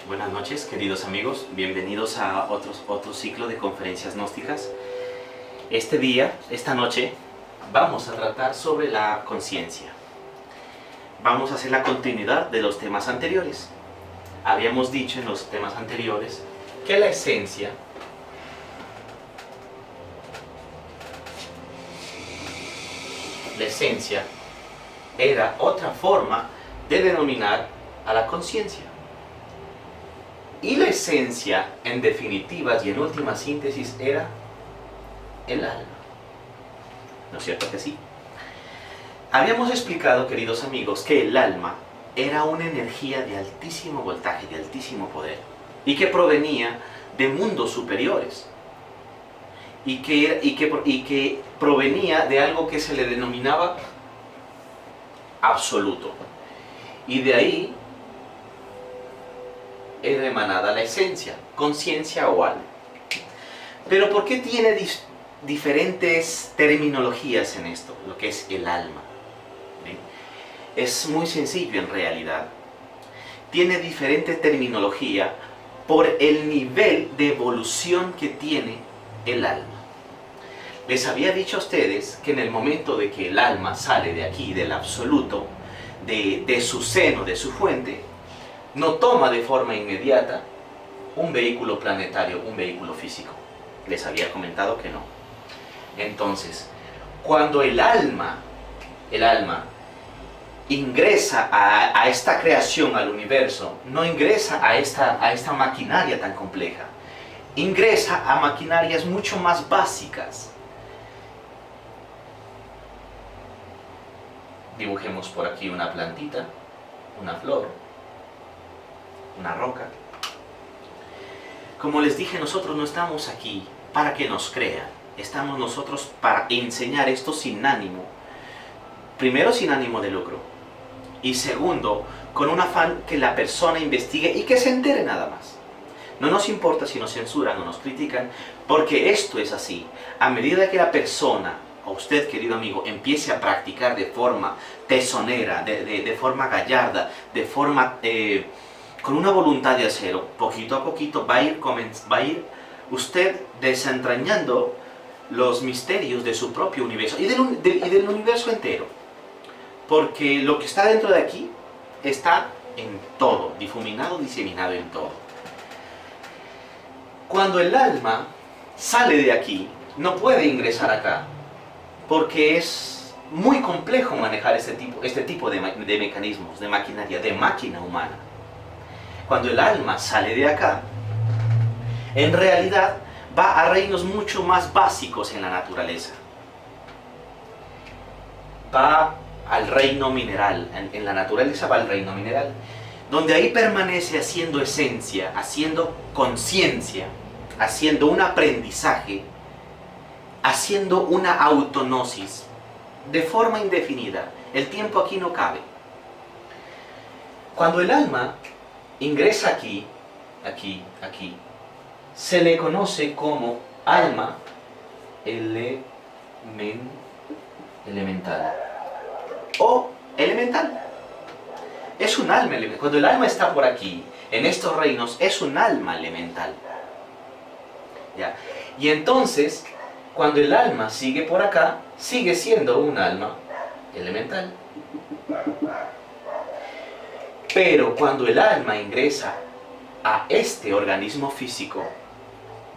Buenas noches, queridos amigos. Bienvenidos a otro ciclo de conferencias gnósticas. Esta noche, vamos a tratar sobre la conciencia. Vamos a hacer la continuidad de los temas anteriores. Habíamos dicho en los temas anteriores que la esencia era otra forma de denominar a la conciencia. Y la esencia, en definitiva y en última síntesis, era el alma. ¿No es cierto que sí? Habíamos explicado, queridos amigos, que el alma era una energía de altísimo voltaje, de altísimo poder, y que provenía de mundos superiores, y que provenía de algo que se le denominaba absoluto. Y de ahí era emanada la esencia, conciencia o alma. Pero ¿por qué tiene diferentes terminologías en esto, lo que es el alma? ¿Bien? Es muy sencillo en realidad. Tiene diferente terminología por el nivel de evolución que tiene el alma. Les había dicho a ustedes que en el momento de que el alma sale de aquí, del absoluto, de su seno, de su fuente, no toma de forma inmediata un vehículo planetario, un vehículo físico. Les había comentado que no. Entonces, cuando el alma ingresa a esta creación, al universo, no ingresa a esta maquinaria tan compleja. Ingresa a maquinarias mucho más básicas. Dibujemos por aquí una plantita, una flor, una roca. Como les dije, nosotros no estamos aquí para que nos crean. Estamos nosotros para enseñar esto sin ánimo. Primero, sin ánimo de lucro. Y segundo, con un afán que la persona investigue y que se entere nada más. No nos importa si nos censuran o nos critican, porque esto es así. A medida que la persona, o usted, querido amigo, empiece a practicar de forma tesonera, de forma gallarda, de forma con una voluntad de hacerlo, poquito a poquito va a ir usted desentrañando los misterios de su propio universo y del universo entero. Porque lo que está dentro de aquí está en todo, difuminado, diseminado en todo. Cuando el alma sale de aquí, no puede ingresar acá, porque es muy complejo manejar este tipo de mecanismos, de maquinaria, de máquina humana. Cuando el alma sale de acá, en realidad va a reinos mucho más básicos en la naturaleza. Va al reino mineral, en la naturaleza va al reino mineral, donde ahí permanece haciendo esencia, haciendo conciencia, haciendo un aprendizaje, haciendo una autognosis, de forma indefinida. El tiempo aquí no cabe. Cuando el alma ingresa aquí, se le conoce como alma elemental o elemental. Es un alma elemental. Cuando el alma está por aquí, en estos reinos, es un alma elemental. ¿Ya? Y entonces, cuando el alma sigue por acá, sigue siendo un alma elemental. Pero cuando el alma ingresa a este organismo físico,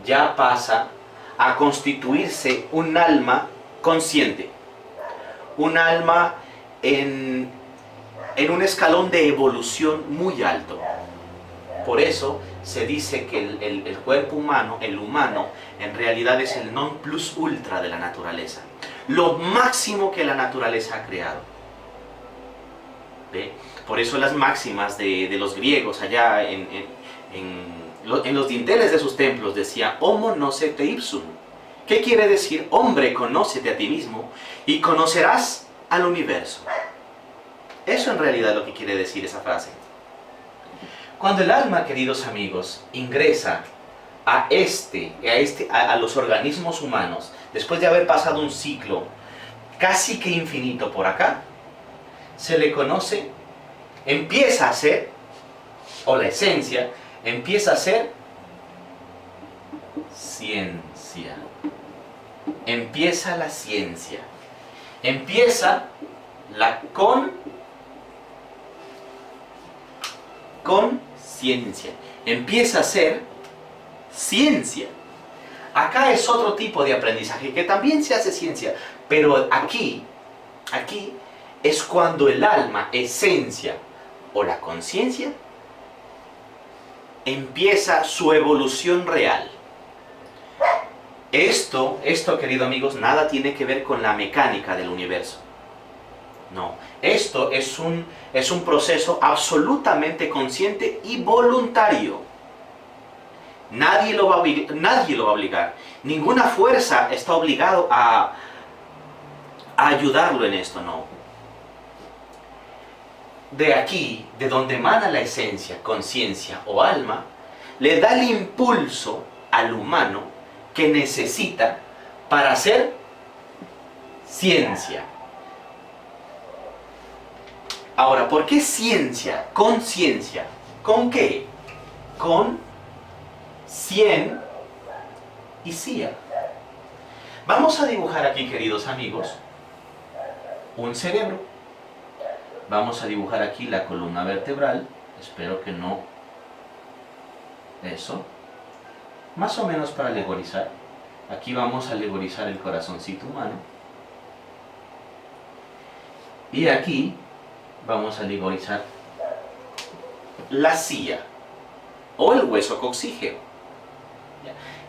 ya pasa a constituirse un alma consciente. Un alma en un escalón de evolución muy alto. Por eso se dice que el cuerpo humano, el humano, en realidad es el non plus ultra de la naturaleza. Lo máximo que la naturaleza ha creado. ¿Ve? Por eso las máximas de los griegos allá en los dinteles de sus templos decía Homo nocete ipsum. ¿Qué quiere decir? Hombre, conócete a ti mismo y conocerás al universo. Eso en realidad es lo que quiere decir esa frase. Cuando el alma, queridos amigos, ingresa a los organismos humanos, después de haber pasado un ciclo casi que infinito por acá, se le conoce, empieza a ser, o la esencia, empieza a ser ciencia. Empieza la ciencia. Empieza la conciencia. Empieza a ser ciencia. Acá es otro tipo de aprendizaje que también se hace ciencia, pero aquí es cuando el alma, esencia o la conciencia empieza su evolución real. Esto, queridos amigos, nada tiene que ver con la mecánica del universo. No, esto es un proceso absolutamente consciente y voluntario. Nadie lo va a obligar. Ninguna fuerza está obligado a ayudarlo en esto, no. De aquí, de donde emana la esencia, conciencia o alma, le da el impulso al humano que necesita para hacer ciencia. Ahora, ¿por qué ciencia? Conciencia. ¿Con qué? Con cien y cia. Vamos a dibujar aquí, queridos amigos, un cerebro. Vamos a dibujar aquí la columna vertebral. Espero que no... Eso. Más o menos para alegorizar. Aquí vamos a alegorizar el corazoncito humano. Y aquí vamos a alegorizar la cia o el hueso coxígeo,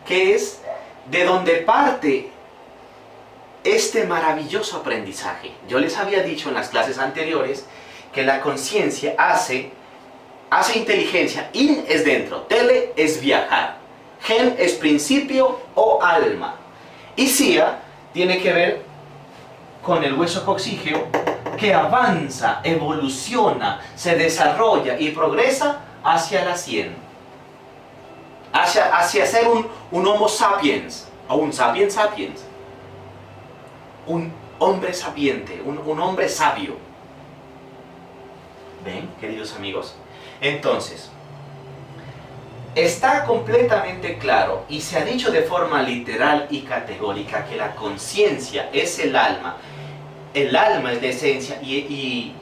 que es de donde parte este maravilloso aprendizaje. Yo les había dicho en las clases anteriores que la conciencia hace inteligencia. In es dentro, tele es viajar, gen es principio o alma, y cia tiene que ver con el hueso coxígeo, que avanza, evoluciona, se desarrolla y progresa hacia la cien, hacia ser un homo sapiens o un sapiens sapiens, un hombre sapiente, un hombre sabio. ¿Ven, queridos amigos? Entonces, está completamente claro y se ha dicho de forma literal y categórica que la conciencia es el alma. El alma es la esencia y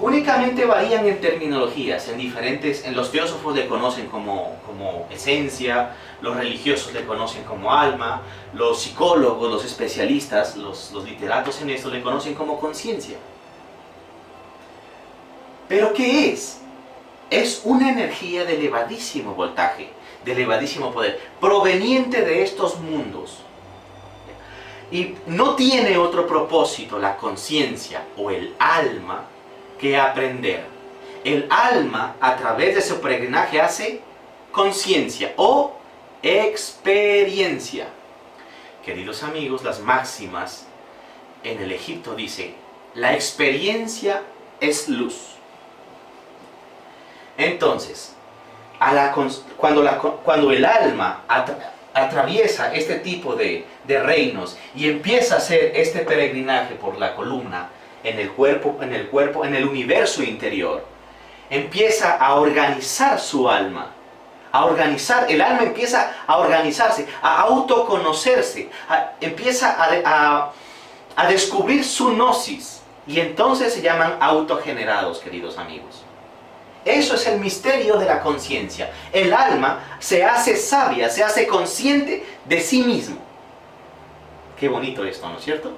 únicamente varían en terminologías, en los teósofos le conocen como esencia, los religiosos le conocen como alma, los psicólogos, los especialistas, los literatos en esto le conocen como conciencia. ¿Pero qué es? Es una energía de elevadísimo voltaje, de elevadísimo poder, proveniente de estos mundos. Y no tiene otro propósito la conciencia o el alma que aprender. El alma, a través de su peregrinaje, hace conciencia o experiencia. Queridos amigos, las máximas en el Egipto dice: la experiencia es luz. Entonces, cuando el alma atraviesa este tipo de reinos y empieza a hacer este peregrinaje por la columna, en el cuerpo, en el universo interior, empieza a organizar su alma, el alma empieza a organizarse, a autoconocerse, empieza a descubrir su gnosis, y entonces se llaman autogenerados, queridos amigos. Eso es el misterio de la conciencia. El alma se hace sabia, se hace consciente de sí mismo. Qué bonito esto, ¿no es cierto?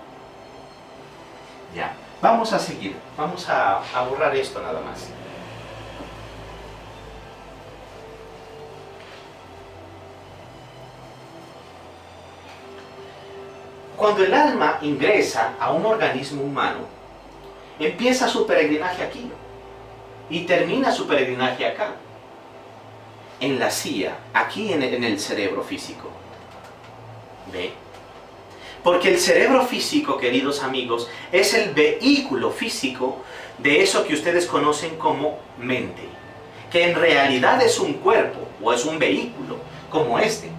Ya, vamos a seguir. Vamos a borrar esto nada más. Cuando el alma ingresa a un organismo humano, empieza su peregrinaje aquí y termina su peregrinaje acá, en la cia, aquí en el cerebro físico. ¿Ve? Porque el cerebro físico, queridos amigos, es el vehículo físico de eso que ustedes conocen como mente, que en realidad es un cuerpo o es un vehículo como este,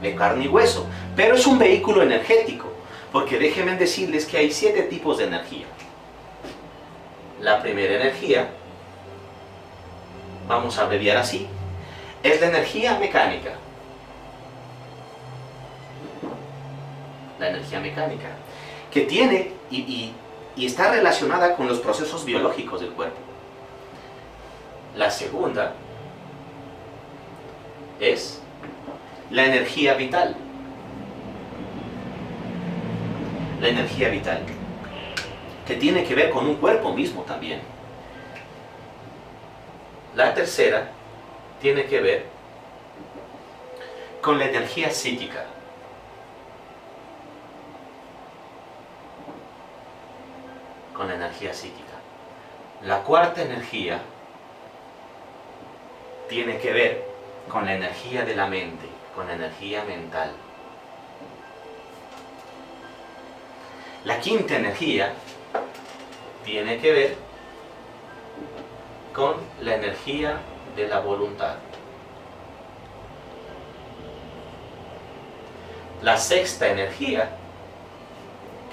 de carne y hueso, pero es un vehículo energético, porque déjenme decirles que hay 7 tipos de energía. La primera energía, vamos a abreviar así, es la energía mecánica. La energía mecánica, que tiene y está relacionada con los procesos biológicos del cuerpo. La segunda es la energía vital. La energía vital, que tiene que ver con un cuerpo mismo también. La tercera tiene que ver con la energía psíquica. Con la energía psíquica. La cuarta energía tiene que ver con la energía de la mente, con la energía mental. La quinta energía tiene que ver con la energía de la voluntad. La sexta energía,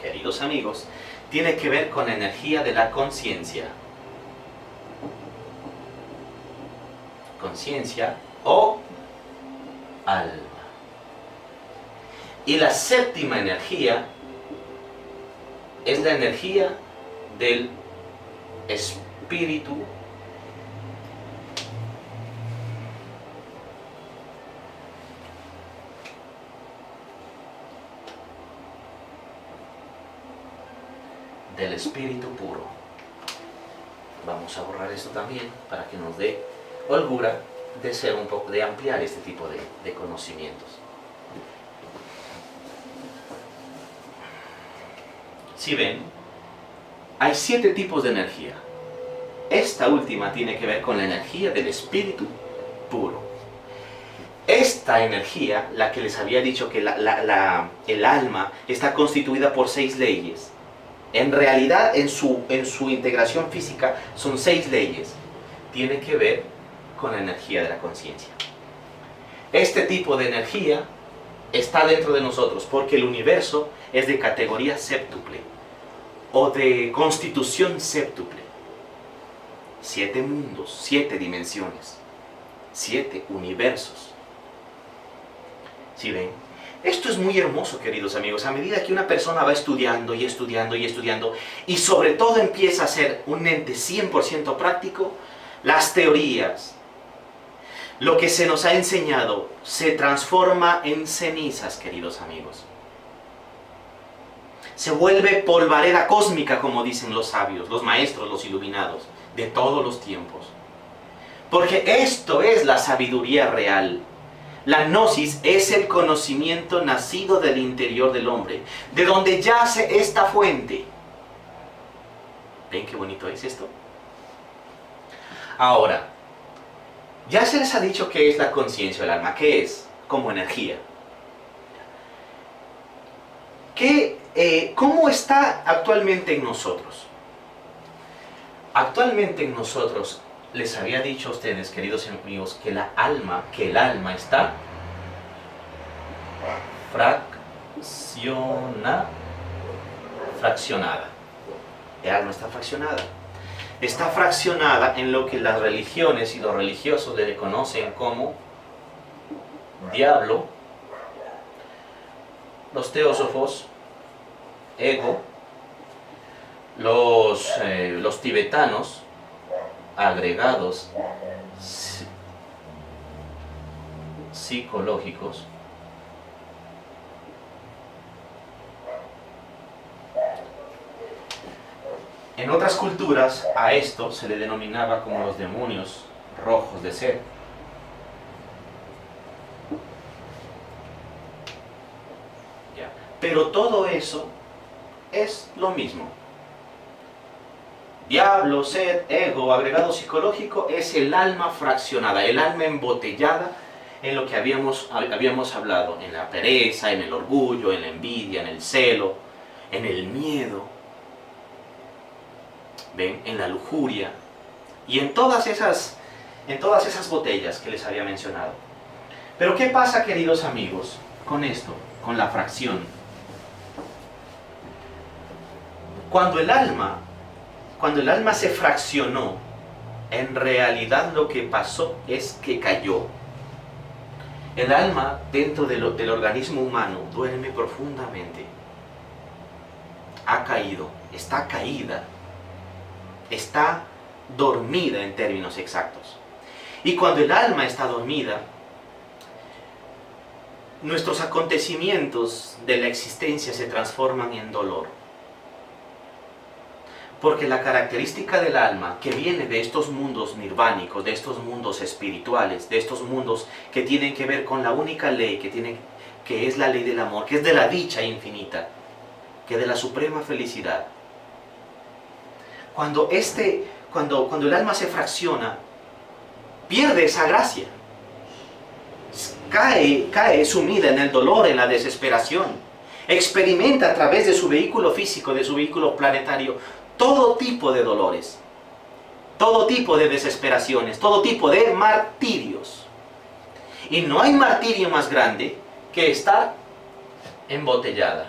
queridos amigos, tiene que ver con la energía de la conciencia. Conciencia o alma. Y la séptima energía es la energía del espíritu puro. Vamos a borrar esto también para que nos dé holgura de ser un poco, de ampliar este tipo de conocimientos. Si ven, hay 7 tipos de energía. Esta última tiene que ver con la energía del espíritu puro. Esta energía, la que les había dicho que el alma está constituida por 6 leyes. En realidad, en su integración física, son 6 leyes. Tiene que ver con la energía de la conciencia. Este tipo de energía está dentro de nosotros porque el universo es de categoría séptuple o de constitución séptuple. 7 mundos, 7 dimensiones, 7 universos. ¿Sí ven? Esto es muy hermoso, queridos amigos. A medida que una persona va estudiando y estudiando y estudiando, y sobre todo empieza a ser un ente 100% práctico, las teorías, lo que se nos ha enseñado, se transforma en cenizas, queridos amigos. Se vuelve polvareda cósmica, como dicen los sabios, los maestros, los iluminados, de todos los tiempos. Porque esto es la sabiduría real. La gnosis es el conocimiento nacido del interior del hombre, de donde yace esta fuente. ¿Ven qué bonito es esto? Ahora, ya se les ha dicho qué es la conciencia del alma, qué es como energía. ¿Cómo está actualmente en nosotros? Actualmente en nosotros, les había dicho a ustedes, queridos amigos, que el alma está fraccionada. El alma está fraccionada. Está fraccionada en lo que las religiones y los religiosos le reconocen como diablo, los teósofos, ego, los tibetanos, agregados psicológicos, en otras culturas a esto se le denominaba como los demonios rojos de Set. Ya. Pero todo eso es lo mismo. Diablo, sed, ego, agregado psicológico es el alma fraccionada, el alma embotellada en lo que habíamos hablado, en la pereza, en el orgullo, en la envidia, en el celo, en el miedo, ¿ven? En la lujuria y en todas esas botellas que les había mencionado. Pero ¿qué pasa, queridos amigos, con esto, con la fracción? Cuando el alma se fraccionó, en realidad lo que pasó es que cayó. El alma dentro del organismo humano duerme profundamente. Ha caído, está caída, está dormida en términos exactos. Y cuando el alma está dormida, nuestros acontecimientos de la existencia se transforman en dolor. Porque la característica del alma que viene de estos mundos nirvánicos, de estos mundos espirituales, de estos mundos que tienen que ver con la única ley que es la ley del amor, que es de la dicha infinita, que es de la suprema felicidad. Cuando el alma se fracciona, pierde esa gracia. Cae sumida en el dolor, en la desesperación. Experimenta a través de su vehículo físico, de su vehículo planetario, todo tipo de dolores, todo tipo de desesperaciones, todo tipo de martirios. Y no hay martirio más grande que estar embotellada.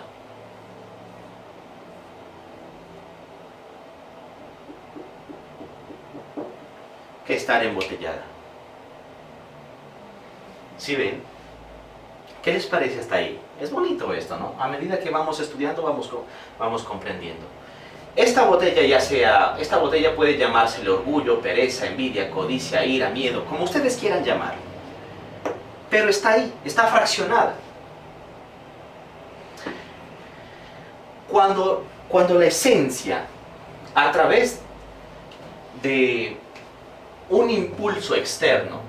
Que estar embotellada. ¿Sí ven? ¿Qué les parece hasta ahí? Es bonito esto, ¿no? A medida que vamos estudiando, vamos comprendiendo. Esta botella puede llamársele orgullo, pereza, envidia, codicia, ira, miedo, como ustedes quieran llamar. Pero está ahí, está fraccionada. Cuando la esencia, a través de un impulso externo,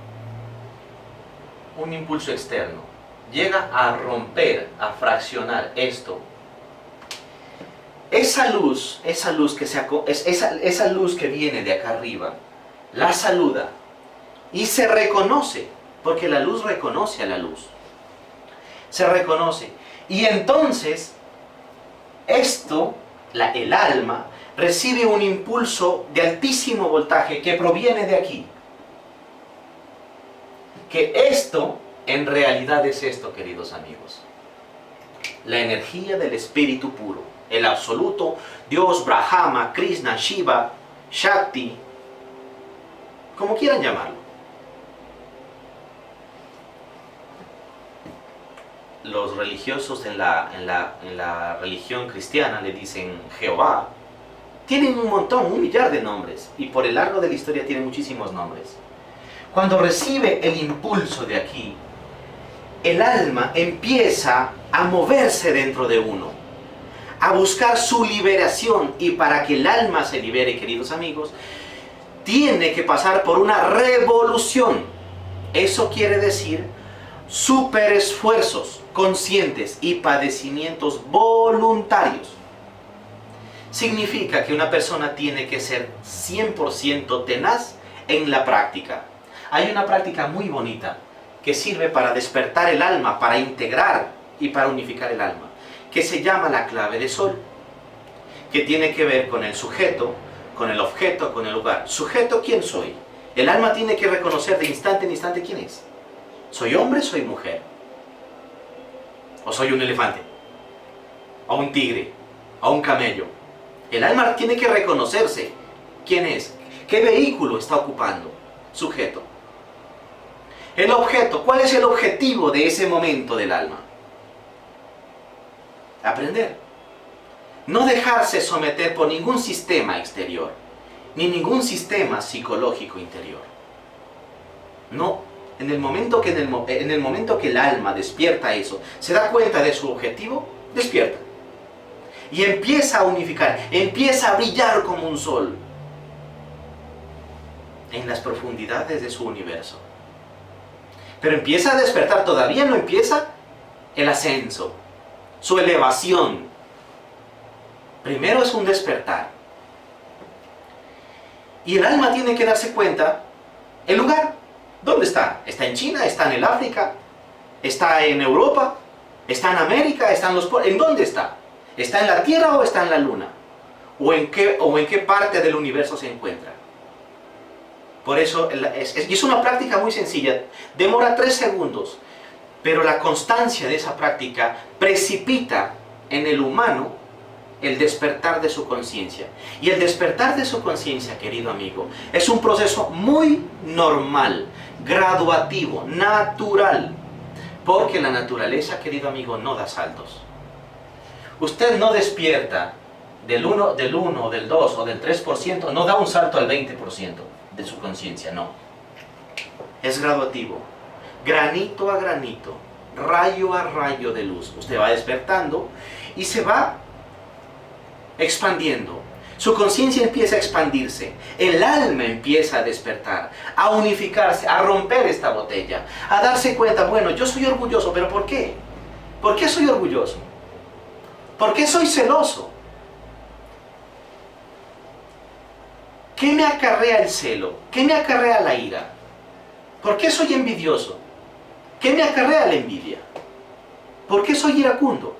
llega a romper, a fraccionar esto, esa luz que viene de acá arriba, la saluda y se reconoce, porque la luz reconoce a la luz. Se reconoce. Y entonces, el alma, recibe un impulso de altísimo voltaje que proviene de aquí. Que esto, en realidad es esto, queridos amigos. La energía del espíritu puro. El absoluto, Dios, Brahma, Krishna, Shiva, Shakti, como quieran llamarlo. Los religiosos en la religión cristiana le dicen Jehová. Tienen un millar de nombres, y por el largo de la historia tienen muchísimos nombres. Cuando recibe el impulso de aquí, el alma empieza a moverse dentro de uno, a buscar su liberación, y para que el alma se libere, queridos amigos, tiene que pasar por una revolución. Eso quiere decir super esfuerzos conscientes y padecimientos voluntarios. Significa que una persona tiene que ser 100% tenaz en la práctica. Hay una práctica muy bonita que sirve para despertar el alma, para integrar y para unificar el alma, que se llama la clave de sol, que tiene que ver con el sujeto, con el objeto, con el lugar. Sujeto, ¿quién soy? El alma tiene que reconocer de instante en instante quién es. ¿Soy hombre, soy mujer? ¿O soy un elefante? ¿O un tigre? ¿O un camello? El alma tiene que reconocerse quién es, qué vehículo está ocupando, sujeto. El objeto, ¿cuál es el objetivo de ese momento del alma? Aprender. No dejarse someter por ningún sistema exterior, ni ningún sistema psicológico interior. No, en el momento que el alma despierta eso, se da cuenta de su objetivo, despierta. Y empieza a unificar, empieza a brillar como un sol en las profundidades de su universo. Pero empieza a despertar, todavía no empieza el ascenso, su elevación. Primero es un despertar. Y el alma tiene que darse cuenta, el lugar, ¿dónde está? ¿Está en China? ¿Está en el África? ¿Está en Europa? ¿Está en América? ¿Está en los polos? ¿En dónde está? ¿Está en la Tierra o está en la Luna? ¿O en qué parte del universo se encuentra? Por eso, es una práctica muy sencilla, demora 3 segundos, pero la constancia de esa práctica precipita en el humano el despertar de su conciencia. Y el despertar de su conciencia, querido amigo, es un proceso muy normal, graduativo, natural. Porque la naturaleza, querido amigo, no da saltos. Usted no despierta del 1, del 2 o del 3%, no da un salto al 20% de su conciencia, no. Es graduativo, granito a granito, rayo a rayo de luz. Usted va despertando y se va expandiendo. Su conciencia empieza a expandirse, el alma empieza a despertar, a unificarse, a romper esta botella, a darse cuenta, bueno, yo soy orgulloso, pero ¿por qué? ¿Por qué soy orgulloso? ¿Por qué soy celoso? ¿Qué me acarrea el celo? ¿Qué me acarrea la ira? ¿Por qué soy envidioso? ¿Qué me acarrea la envidia? ¿Por qué soy iracundo?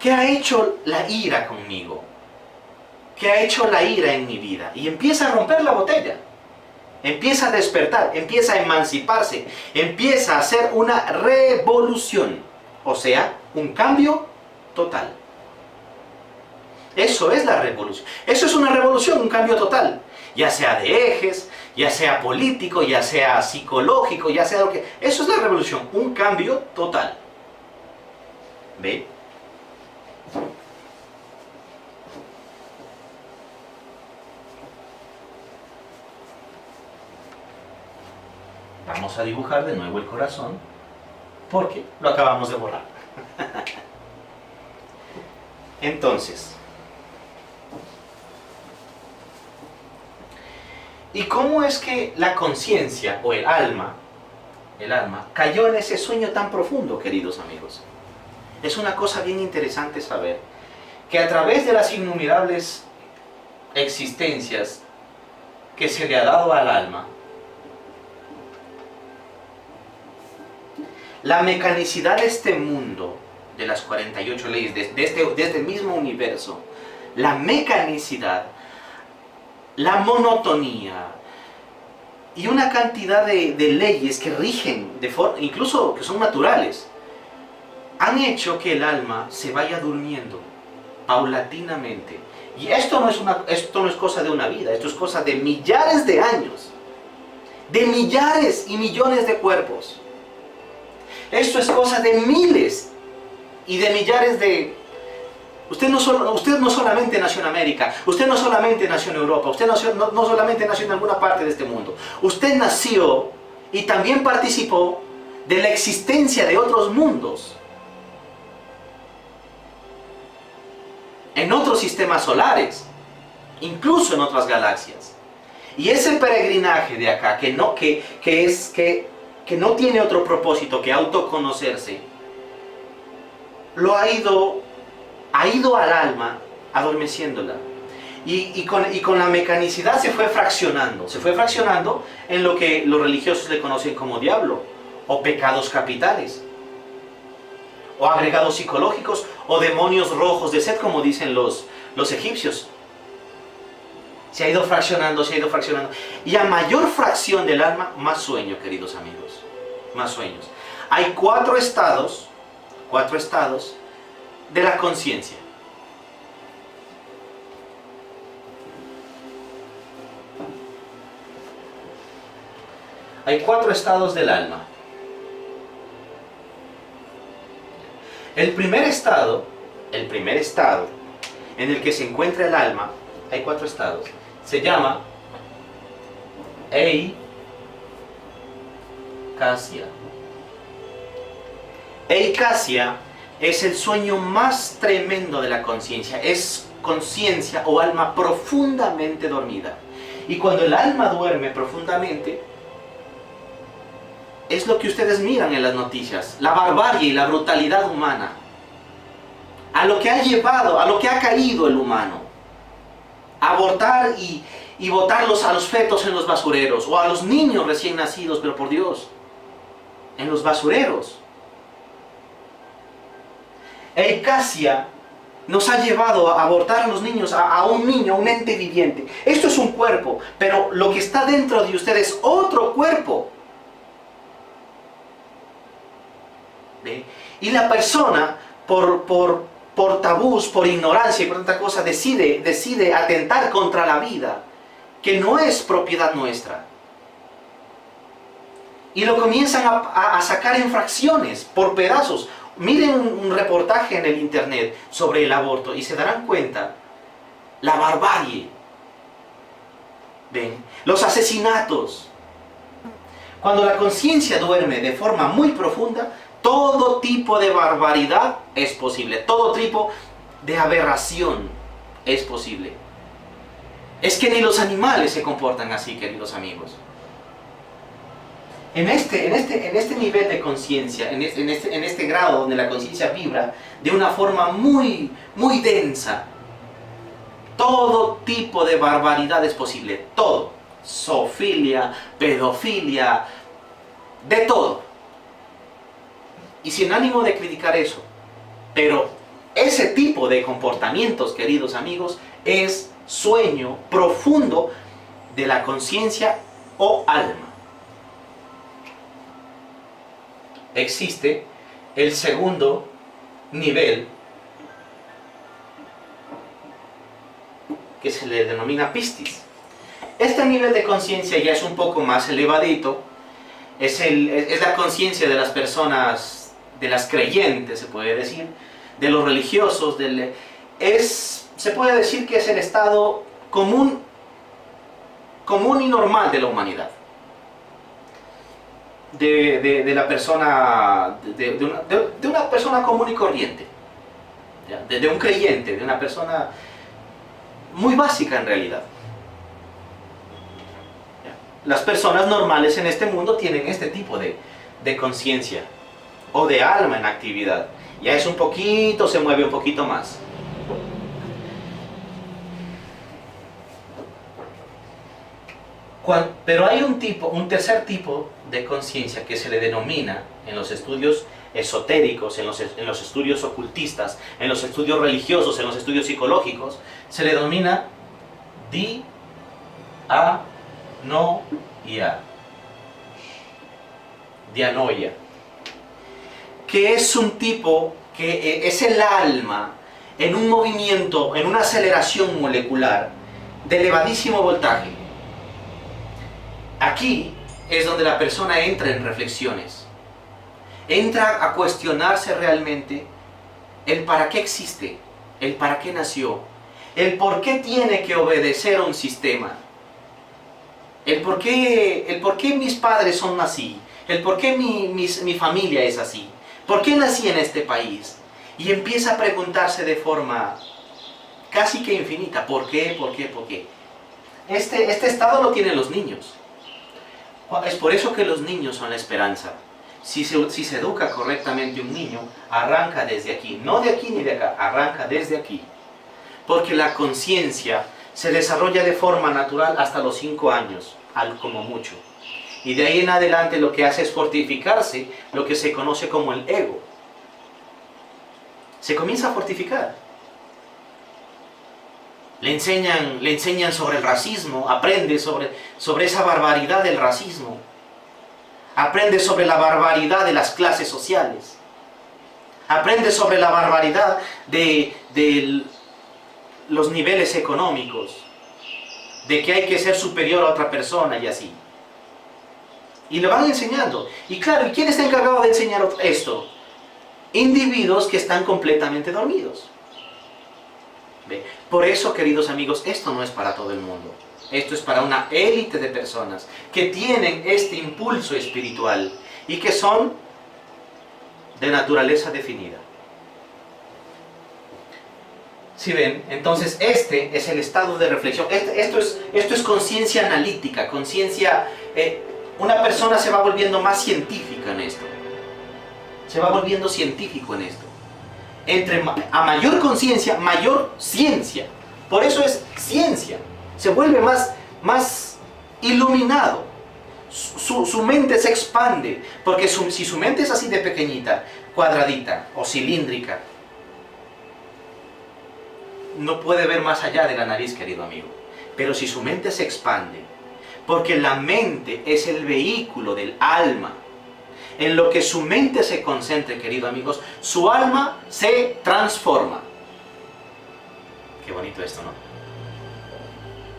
¿Qué ha hecho la ira conmigo? ¿Qué ha hecho la ira en mi vida? Y empieza a romper la botella. Empieza a despertar, empieza a emanciparse, empieza a hacer una revolución. O sea, un cambio total. Eso es la revolución. Eso es una revolución, un cambio total. Ya sea de ejes, ya sea político, ya sea psicológico, ya sea lo que... Eso es la revolución, un cambio total. ¿Ve? Vamos a dibujar de nuevo el corazón, porque lo acabamos de borrar. Entonces, ¿y cómo es que la conciencia o el alma cayó en ese sueño tan profundo, queridos amigos? Es una cosa bien interesante saber que a través de las innumerables existencias que se le ha dado al alma, la mecanicidad de este mundo, de las 48 leyes, de este mismo universo, la mecanicidad, la monotonía y una cantidad de leyes que rigen, incluso que son naturales, han hecho que el alma se vaya durmiendo paulatinamente. Y esto no es cosa de una vida, esto es cosa de millares de años, de millares y millones de cuerpos. Esto es cosa de miles y de millares de... Usted no solamente nació en América, usted no solamente nació en Europa, usted no solamente nació en alguna parte de este mundo. Usted nació y también participó de la existencia de otros mundos, en otros sistemas solares, incluso en otras galaxias. Y ese peregrinaje de acá, que no tiene otro propósito que autoconocerse, ha ido al alma adormeciéndola. Y con la mecanicidad se fue fraccionando en lo que los religiosos le conocen como diablo, o pecados capitales, o agregados psicológicos, o demonios rojos de Set, como dicen los egipcios. Se ha ido fraccionando. Y a mayor fracción del alma, más sueño, queridos amigos. Más sueños. Hay cuatro estados de la conciencia. Hay 4 estados del alma. El primer estado en el que se encuentra el alma, hay 4 estados, se llama Eikasia. Eikasia es el sueño más tremendo de la conciencia. Es conciencia o alma profundamente dormida. Y cuando el alma duerme profundamente, es lo que ustedes miran en las noticias, la barbarie y la brutalidad humana, a lo que ha llevado, a lo que ha caído el humano, a abortar y botarlos a los fetos en los basureros, o a los niños recién nacidos, pero por Dios, en los basureros. Eikasia nos ha llevado a abortar a los niños, a un niño, a un ente viviente. Esto es un cuerpo, pero lo que está dentro de ustedes es otro cuerpo. ¿Ve? Y la persona, por tabús, por ignorancia y por tanta cosa, decide atentar contra la vida, que no es propiedad nuestra. y lo comienzan a sacar en fracciones, por pedazos. Miren un reportaje en el internet sobre el aborto y se darán cuenta la barbarie. ¿Ven? Los asesinatos. Cuando la conciencia duerme de forma muy profunda, todo tipo de barbaridad es posible. Todo tipo de aberración es posible. Es que ni los animales se comportan así, queridos amigos. En este nivel de conciencia, en este grado donde la conciencia vibra de una forma muy, muy densa, todo tipo de barbaridad es posible. Todo. Zoofilia, pedofilia, de todo. Y sin ánimo de criticar eso. Pero ese tipo de comportamientos, queridos amigos, es sueño profundo de la conciencia o alma. Existe el segundo nivel, que se le denomina pistis. Este nivel de conciencia ya es un poco más elevadito, es la conciencia de las personas, de las creyentes, se puede decir, de los religiosos, se puede decir que es el estado común y normal de la humanidad. De la persona, de una persona común y corriente, ¿ya? De un creyente, de una persona muy básica en realidad. ¿Ya? Las personas normales en este mundo tienen este tipo de conciencia o de alma en actividad. Ya es un poquito, se mueve un poquito más. Pero hay un tercer tipo de conciencia que se le denomina en los estudios esotéricos, en los estudios ocultistas, en los estudios religiosos, en los estudios psicológicos, se le denomina dianoia, que es un tipo que es el alma en un movimiento, en una aceleración molecular de elevadísimo voltaje. Aquí es donde la persona entra en reflexiones, entra a cuestionarse realmente el para qué existe, el para qué nació, el por qué tiene que obedecer a un sistema, el por qué mis padres son así, el por qué mi familia es así, por qué nací en este país, y empieza a preguntarse de forma casi que infinita, ¿por qué? ¿Por qué? ¿Por qué? Este estado lo tienen los niños. Es por eso que los niños son la esperanza. Si se educa correctamente un niño, arranca desde aquí. No de aquí ni de acá, arranca desde aquí. Porque la conciencia se desarrolla de forma natural hasta los 5 años, como mucho. Y de ahí en adelante lo que hace es fortificarse lo que se conoce como el ego. Se comienza a fortificar. Le enseñan sobre el racismo, aprende sobre esa barbaridad del racismo. Aprende sobre la barbaridad de las clases sociales. Aprende sobre la barbaridad de los niveles económicos. De que hay que ser superior a otra persona y así. Y lo van enseñando. Y claro, ¿y quién está encargado de enseñar esto? Individuos que están completamente dormidos. Por eso, queridos amigos, esto no es para todo el mundo. Esto es para una élite de personas que tienen este impulso espiritual y que son de naturaleza definida. ¿Sí ven? Entonces este es el estado de reflexión. Esto es conciencia analítica, conciencia... una persona se va volviendo más científica en esto. Se va volviendo científico en esto. A mayor conciencia, mayor ciencia. Por eso es ciencia. Se vuelve más iluminado. Su mente se expande. Porque si su mente es así de pequeñita, cuadradita o cilíndrica, no puede ver más allá de la nariz, querido amigo. Pero si su mente se expande, porque la mente es el vehículo del alma, en lo que su mente se concentre, queridos amigos, su alma se transforma. Qué bonito esto, ¿no?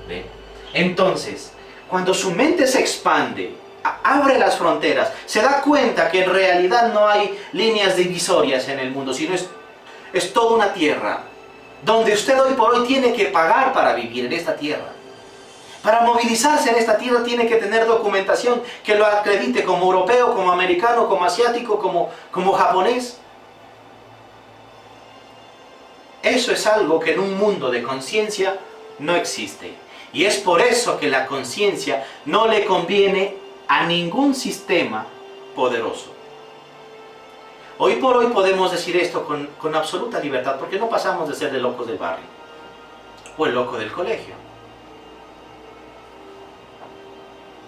¿Ve? Entonces, cuando su mente se expande abre las fronteras, se da cuenta que en realidad no hay líneas divisorias en el mundo, sino es toda una tierra, donde usted hoy por hoy tiene que pagar para vivir en esta tierra. Para movilizarse en esta tierra tiene que tener documentación que lo acredite como europeo, como americano, como asiático, como japonés. Eso es algo que en un mundo de conciencia no existe. Y es por eso que la conciencia no le conviene a ningún sistema poderoso. Hoy por hoy podemos decir esto con absoluta libertad, porque no pasamos de ser de locos del barrio o el loco del colegio.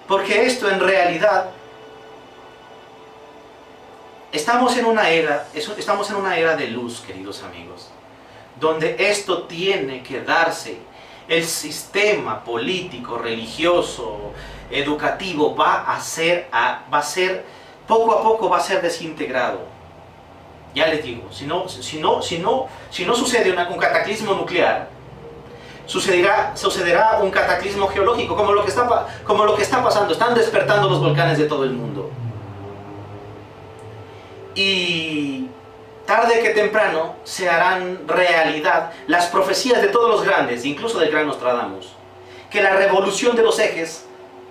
Porque esto en realidad, estamos en una era de luz, queridos amigos, donde esto tiene que darse. El sistema político, religioso, educativo va a ser poco a poco va a ser desintegrado. Ya les digo, si no sucede un cataclismo nuclear, sucederá un cataclismo geológico, como lo que está pasando. Están despertando los volcanes de todo el mundo. Y tarde que temprano se harán realidad las profecías de todos los grandes, incluso del gran Nostradamus, que la revolución de los ejes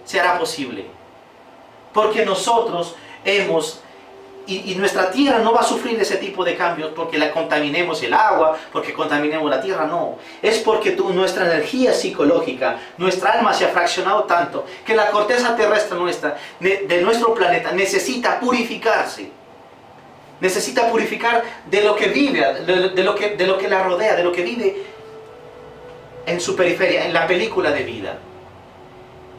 se hará posible. Porque nosotros y nuestra tierra no va a sufrir ese tipo de cambios porque la contaminemos el agua, porque contaminemos la tierra, no. Es porque nuestra energía psicológica, nuestra alma se ha fraccionado tanto que la corteza terrestre de nuestro planeta necesita purificarse. Necesita purificar de lo que vive, de lo que la rodea, de lo que vive en su periferia, en la película de vida.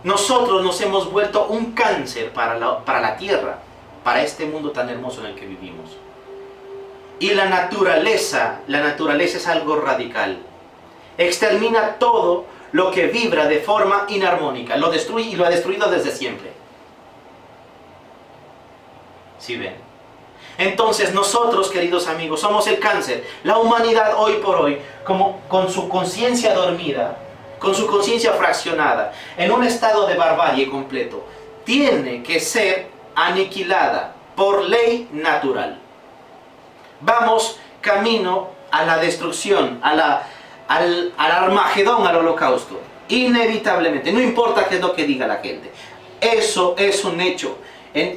Nosotros nos hemos vuelto un cáncer para la tierra, para este mundo tan hermoso en el que vivimos. Y la naturaleza es algo radical. Extermina todo lo que vibra de forma inarmónica, lo destruye y lo ha destruido desde siempre. ¿Sí ven? Entonces nosotros, queridos amigos, somos el cáncer. La humanidad hoy por hoy, con su conciencia dormida, con su conciencia fraccionada, en un estado de barbarie completo, tiene que ser aniquilada por ley natural. Vamos camino a la destrucción, al Armagedón, al holocausto, inevitablemente, no importa qué es lo que diga la gente. Eso es un hecho,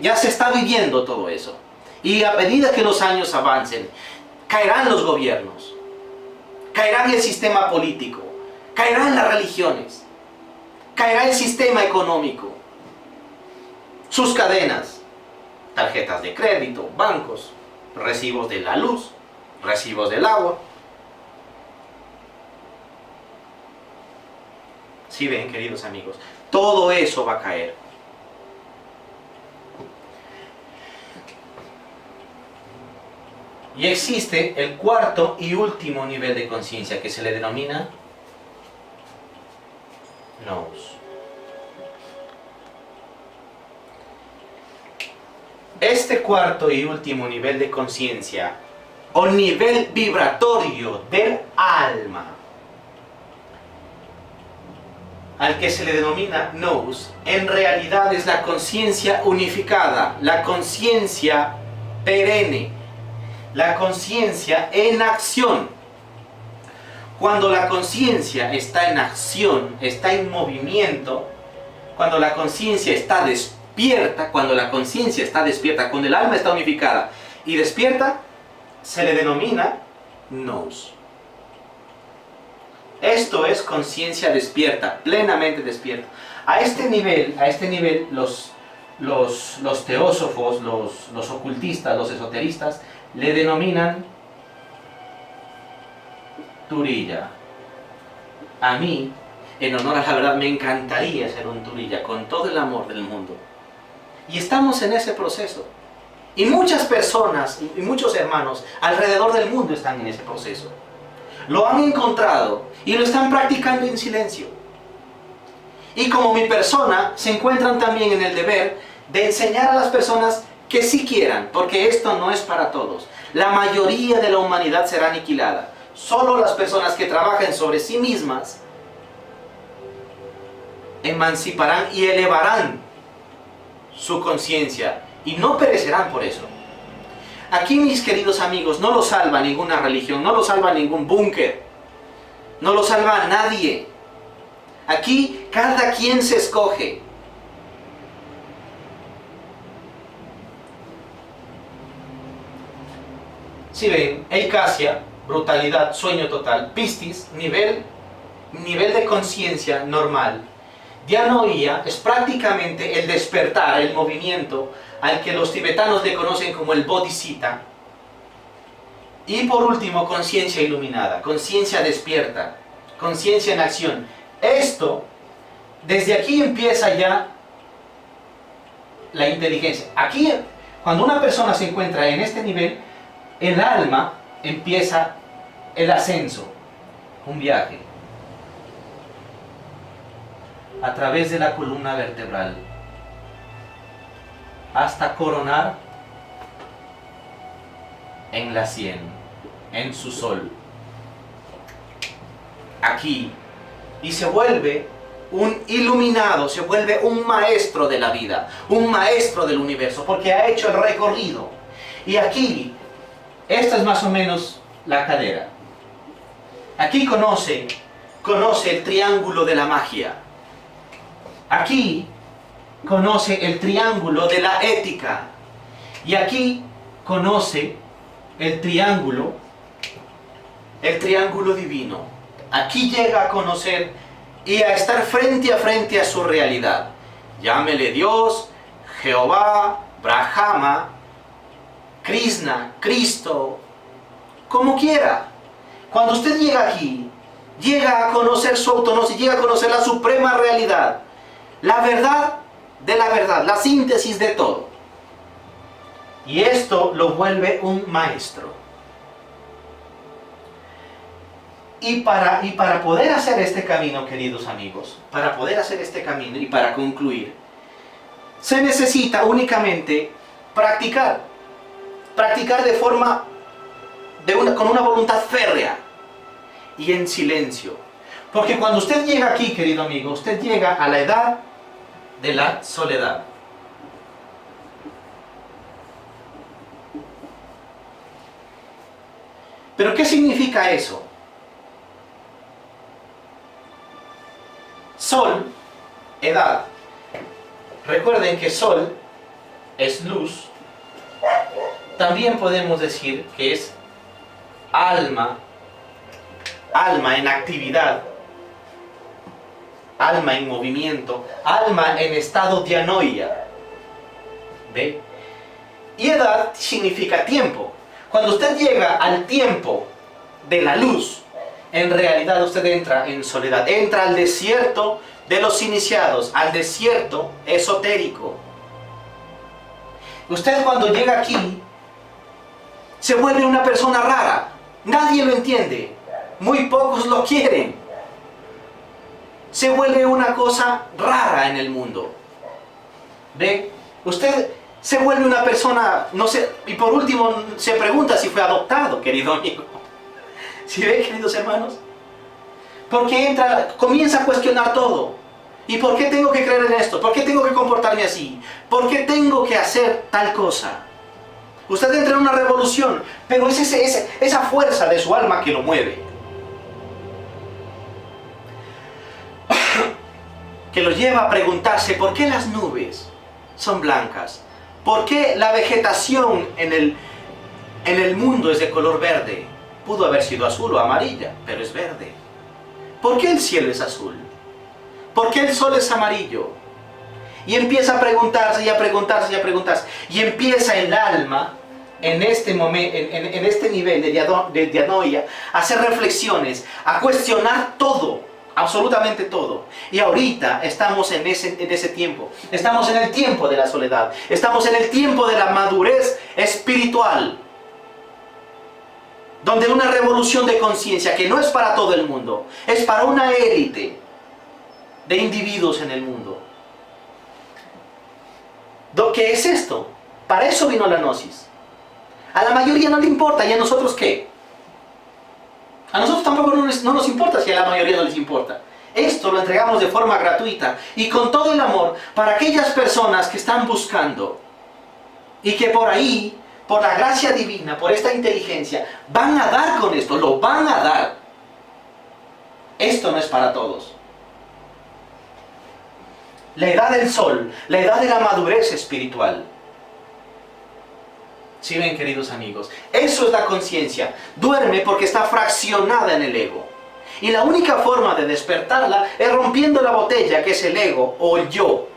ya se está viviendo todo eso. Y a medida que los años avancen, caerán los gobiernos, caerá el sistema político, caerán las religiones, caerá el sistema económico, sus cadenas, tarjetas de crédito, bancos, recibos de la luz, recibos del agua. ¿Sí ven, queridos amigos? Todo eso va a caer. Y existe el cuarto y último nivel de conciencia que se le denomina nous. Este cuarto y último nivel de conciencia, o nivel vibratorio del alma, al que se le denomina nous, en realidad es la conciencia unificada, la conciencia perenne, la conciencia en acción. Cuando la conciencia está en acción, está en movimiento, cuando la conciencia está despierta, cuando el alma está unificada y despierta, se le denomina nous. Esto es conciencia despierta, plenamente despierta. A este nivel los teósofos, los ocultistas, los esoteristas, le denominan Turiya. A mí, en honor a la verdad, me encantaría ser un Turiya con todo el amor del mundo. Y estamos en ese proceso. Y muchas personas y muchos hermanos alrededor del mundo están en ese proceso. Lo han encontrado y lo están practicando en silencio. Y como mi persona, se encuentran también en el deber de enseñar a las personas que sí quieran, porque esto no es para todos. La mayoría de la humanidad será aniquilada. Solo las personas que trabajen sobre sí mismas emanciparán y elevarán su conciencia y no perecerán por eso. Aquí, mis queridos amigos, no lo salva ninguna religión, no lo salva ningún búnker, no lo salva a nadie. Aquí cada quien se escoge. Si ven, eicasia, brutalidad, sueño total; pistis, nivel de conciencia normal; dianoia es prácticamente el despertar, el movimiento al que los tibetanos le conocen como el bodhisattva; y por último, conciencia iluminada, conciencia despierta, conciencia en acción. Esto, desde aquí empieza ya la inteligencia. Aquí, cuando una persona se encuentra en este nivel, el alma empieza el ascenso, un viaje a través de la columna vertebral hasta coronar en la sien, en su sol, aquí, y se vuelve un iluminado, se vuelve un maestro de la vida, un maestro del universo, porque ha hecho el recorrido. Y aquí, esta es más o menos la cadera. Aquí conoce el triángulo de la magia. Aquí conoce el triángulo de la ética. Y aquí conoce el triángulo divino. Aquí llega a conocer y a estar frente a su realidad. Llámele Dios, Jehová, Brahma, Krishna, Cristo, como quiera. Cuando usted llega aquí, llega a conocer su autonosis, llega a conocer la suprema realidad, la verdad de la verdad, la síntesis de todo. Y esto lo vuelve un maestro. Y para poder hacer este camino, queridos amigos, para poder hacer este camino y para concluir, se necesita únicamente practicar con una voluntad férrea y en silencio. Porque cuando usted llega aquí, querido amigo, usted llega a la edad de la soledad. ¿Pero qué significa eso? Sol, edad. Recuerden que sol es luz. También podemos decir que es alma en actividad, alma en movimiento, alma en estado dianoia. ¿Ve? Y edad significa tiempo. Cuando usted llega al tiempo de la luz, en realidad usted entra en soledad, entra al desierto de los iniciados, al desierto esotérico. Usted cuando llega aquí, se vuelve una persona rara. Nadie lo entiende. Muy pocos lo quieren. Se vuelve una cosa rara en el mundo. ¿Ve? Usted se vuelve una persona, no sé, y por último se pregunta si fue adoptado, querido amigo. ¿Sí ve, queridos hermanos? Porque comienza a cuestionar todo. ¿Y por qué tengo que creer en esto? ¿Por qué tengo que comportarme así? ¿Por qué tengo que hacer tal cosa? Usted entra en una revolución, pero es esa fuerza de su alma que lo mueve. Que lo lleva a preguntarse por qué las nubes son blancas. ¿Por qué la vegetación en el mundo es de color verde? Pudo haber sido azul o amarilla, pero es verde. ¿Por qué el cielo es azul? ¿Por qué el sol es amarillo? Y empieza a preguntarse y a preguntarse y a preguntarse. Y empieza el alma, en este momento, en este nivel de dianoia, a hacer reflexiones, a cuestionar todo, absolutamente todo. Y ahorita estamos en ese tiempo. Estamos en el tiempo de la soledad. Estamos en el tiempo de la madurez espiritual. Donde una revolución de conciencia, que no es para todo el mundo, es para una élite de individuos en el mundo. ¿Qué es esto? Para eso vino la gnosis. A la mayoría no le importa, ¿y a nosotros qué? A nosotros tampoco no nos importa si a la mayoría no les importa. Esto lo entregamos de forma gratuita y con todo el amor para aquellas personas que están buscando y que por ahí, por la gracia divina, por esta inteligencia, van a dar con esto, lo van a dar. Esto no es para todos. La edad del sol, la edad de la madurez espiritual. ¿Sí ven, queridos amigos? Eso es la conciencia. Duerme porque está fraccionada en el ego. Y la única forma de despertarla es rompiendo la botella, que es el ego o el yo.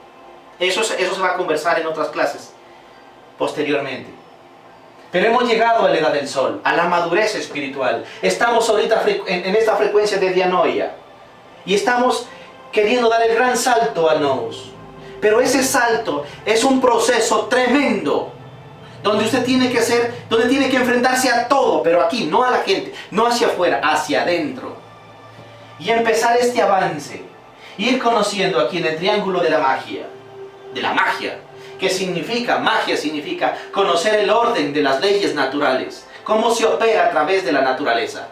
Eso se va a conversar en otras clases posteriormente. Pero hemos llegado a la edad del sol, a la madurez espiritual. Estamos ahorita en esta frecuencia de dianoia. Y estamos queriendo dar el gran salto a nous. Pero ese salto es un proceso tremendo. Donde usted tiene que enfrentarse a todo, pero aquí, no a la gente, no hacia afuera, hacia adentro. Y empezar este avance. Ir conociendo aquí en el triángulo de la magia. ¿Qué significa? Magia significa conocer el orden de las leyes naturales. Cómo se opera a través de la naturaleza.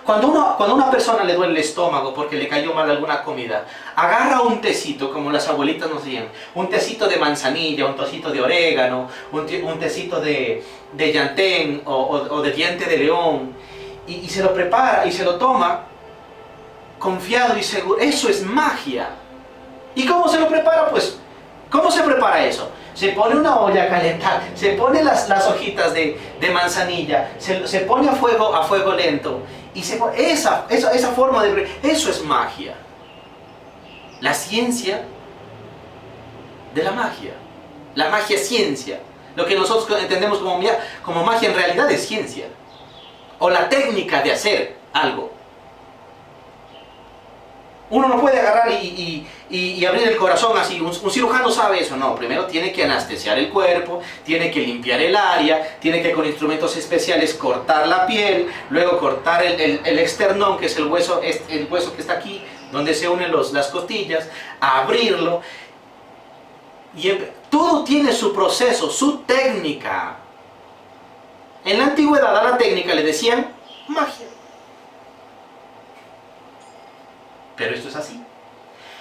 Cuando una persona le duele el estómago porque le cayó mal alguna comida, agarra un tecito, como las abuelitas nos decían, un tecito de manzanilla, un tecito de orégano, un tecito de llantén o de diente de león, y se lo prepara y se lo toma confiado y seguro. Eso es magia. ¿Y cómo se lo prepara? Pues, ¿cómo se prepara eso? Se pone una olla a calentar, se pone las hojitas de manzanilla, se pone a fuego lento, y se pone esa forma de... Eso es magia. La ciencia de la magia. La magia es ciencia. Lo que nosotros entendemos como magia en realidad es ciencia. O la técnica de hacer algo. Uno no puede agarrar y abrir el corazón así. Un cirujano sabe eso. No, primero tiene que anestesiar el cuerpo, tiene que limpiar el área, tiene que con instrumentos especiales cortar la piel, luego cortar el esternón, que es el hueso que está aquí, donde se unen las costillas, abrirlo. Y todo tiene su proceso, su técnica. En la antigüedad a la técnica le decían magia. Pero esto es así.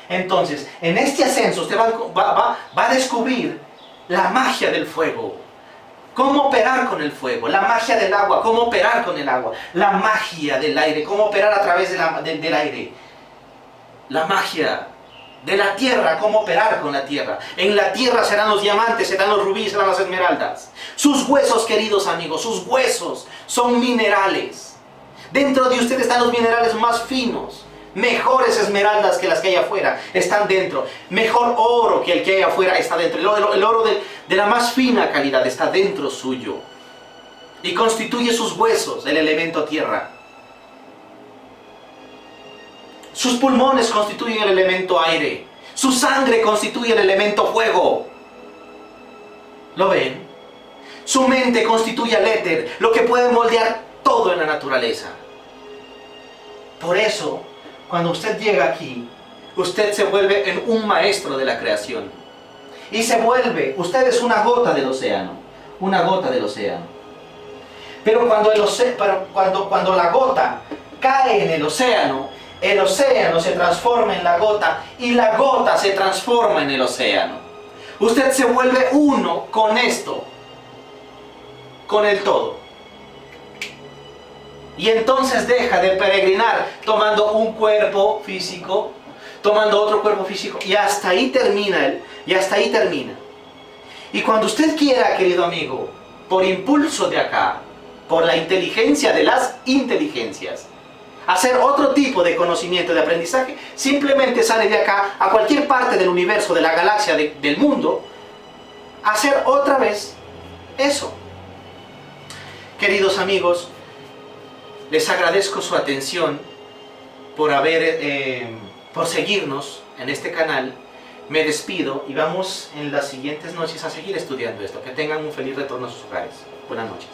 Entonces, en este ascenso usted va a descubrir la magia del fuego. Cómo operar con el fuego. La magia del agua. Cómo operar con el agua. La magia del aire. Cómo operar a través del aire. La magia de la tierra. Cómo operar con la tierra. En la tierra serán los diamantes, serán los rubíes, serán las esmeraldas. Sus huesos, queridos amigos, sus huesos son minerales. Dentro de usted están los minerales más finos. Mejores esmeraldas que las que hay afuera están dentro. Mejor oro que el que hay afuera está dentro. El oro de la más fina calidad está dentro suyo. Y constituye sus huesos, el elemento tierra. Sus pulmones constituyen el elemento aire. Su sangre constituye el elemento fuego. ¿Lo ven? Su mente constituye el éter, lo que puede moldear todo en la naturaleza. Por eso, cuando usted llega aquí, usted se vuelve en un maestro de la creación. Y usted es una gota del océano. Una gota del océano. Pero cuando la gota cae en el océano se transforma en la gota y la gota se transforma en el océano. Usted se vuelve uno con esto, con el todo. Y entonces deja de peregrinar tomando un cuerpo físico, tomando otro cuerpo físico, y hasta ahí termina Y cuando usted quiera, querido amigo, por impulso de acá, por la inteligencia de las inteligencias, hacer otro tipo de conocimiento, de aprendizaje, simplemente sale de acá a cualquier parte del universo, de la galaxia, del mundo, a hacer otra vez eso. Queridos amigos, les agradezco su atención por seguirnos en este canal. Me despido y vamos en las siguientes noches a seguir estudiando esto. Que tengan un feliz retorno a sus hogares. Buenas noches.